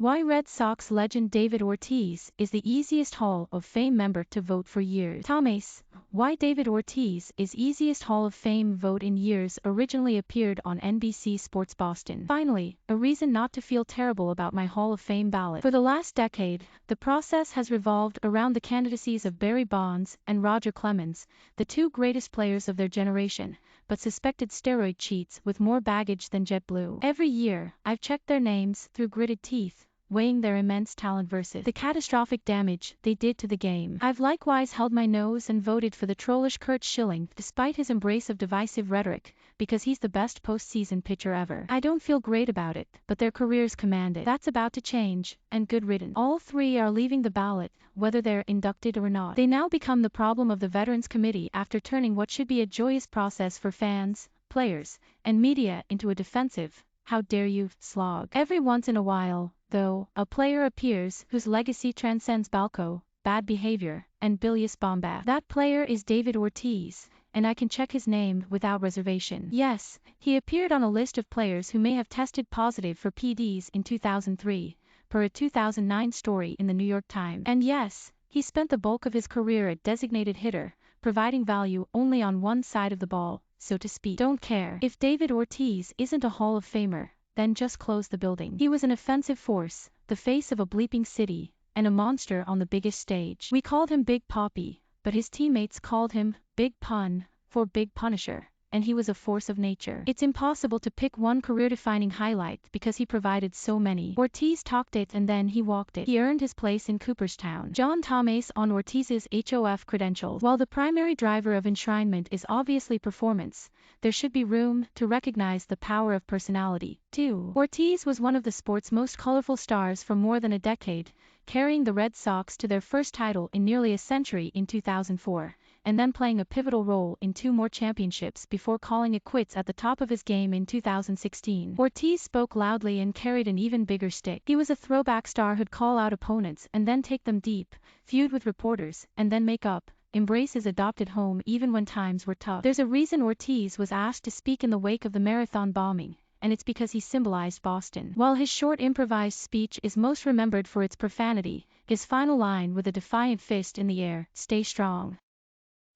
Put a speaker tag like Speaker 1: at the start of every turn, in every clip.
Speaker 1: Why Red Sox legend David Ortiz is the easiest Hall of Fame member to vote for years. Tomase, why David Ortiz is easiest Hall of Fame vote in years originally appeared on NBC Sports Boston. Finally, a reason not to feel terrible about my Hall of Fame ballot. For the last decade, the process has revolved around the candidacies of Barry Bonds and Roger Clemens, the two greatest players of their generation, but suspected steroid cheats with more baggage than JetBlue. Every year, I've checked their names through gritted teeth, weighing their immense talent versus the catastrophic damage they did to the game. I've likewise held my nose and voted for the trollish Curt Schilling despite his embrace of divisive rhetoric, because he's the best postseason pitcher ever. I don't feel great about it, but their careers command it. That's about to change, and good riddance. All three are leaving the ballot, whether they're inducted or not. They now become the problem of the Veterans Committee after turning what should be a joyous process for fans, players, and media into a defensive, how dare you, slog. Every once in a while, though, a player appears whose legacy transcends balco, bad behavior, and bilious bombast. That player is David Ortiz, and I can check his name without reservation. Yes, he appeared on a list of players who may have tested positive for PEDs in 2003, per a 2009 story in the New York Times. And yes, he spent the bulk of his career at designated hitter, providing value only on one side of the ball, so to speak. Don't care. If David Ortiz isn't a Hall of Famer, then just close the building. He was an offensive force, the face of a bleeping city, and a monster on the biggest stage. We called him Big Papi, but his teammates called him Big Pun, for Big Punisher, and he was a force of nature. It's impossible to pick one career-defining highlight because he provided so many. Ortiz talked it and then he walked it. He earned his place in Cooperstown. John Tomase on Ortiz's HOF credentials. While the primary driver of enshrinement is obviously performance, there should be room to recognize the power of personality, too. Ortiz was one of the sport's most colorful stars for more than a decade, carrying the Red Sox to their first title in nearly a century in 2004. And then playing a pivotal role in 2 more championships before calling it quits at the top of his game in 2016. Ortiz spoke loudly and carried an even bigger stick. He was a throwback star who'd call out opponents and then take them deep, feud with reporters, and then make up, embrace his adopted home even when times were tough. There's a reason Ortiz was asked to speak in the wake of the marathon bombing, and it's because he symbolized Boston. While his short improvised speech is most remembered for its profanity, his final line with a defiant fist in the air, "Stay strong,"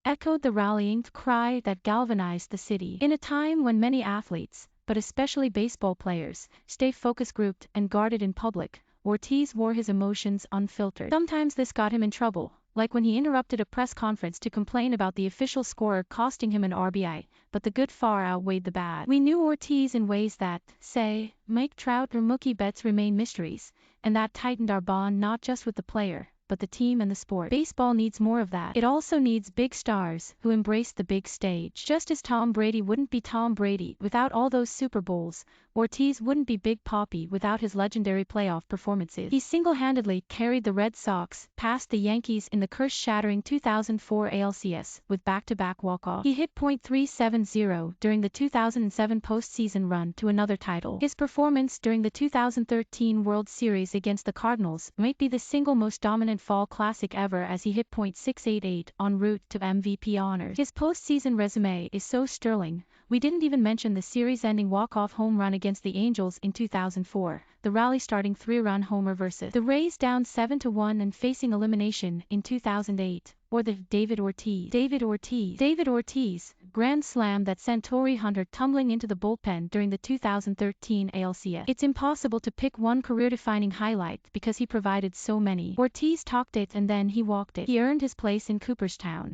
Speaker 1: echoed the rallying cry that galvanized the city. In a time when many athletes, but especially baseball players, stay focus grouped and guarded in public, Ortiz wore his emotions unfiltered. Sometimes this got him in trouble, like when he interrupted a press conference to complain about the official scorer costing him an RBI, but the good far outweighed the bad. We knew Ortiz in ways that, say, Mike Trout or Mookie Betts remain mysteries, and that tightened our bond not just with the player, but the team and the sport. Baseball needs more of that. It also needs big stars who embrace the big stage. Just as Tom Brady wouldn't be Tom Brady without all those Super Bowls, Ortiz wouldn't be Big Papi without his legendary playoff performances. He single-handedly carried the Red Sox past the Yankees in the curse-shattering 2004 ALCS with back-to-back walk-offs. He hit .370 during the 2007 postseason run to another title. His performance during the 2013 World Series against the Cardinals might be the single most dominant fall classic ever, as he hit .688 en route to MVP honors. His postseason resume is so sterling. We didn't even mention the series-ending walk-off home run against the Angels in 2004, the rally-starting 3-run homer versus the Rays down 7-1 and facing elimination in 2008, or the David Ortiz grand slam that sent Torrey Hunter tumbling into the bullpen during the 2013 ALCS. It's impossible to pick one career-defining highlight because he provided so many. Ortiz talked it and then he walked it. He earned his place in Cooperstown.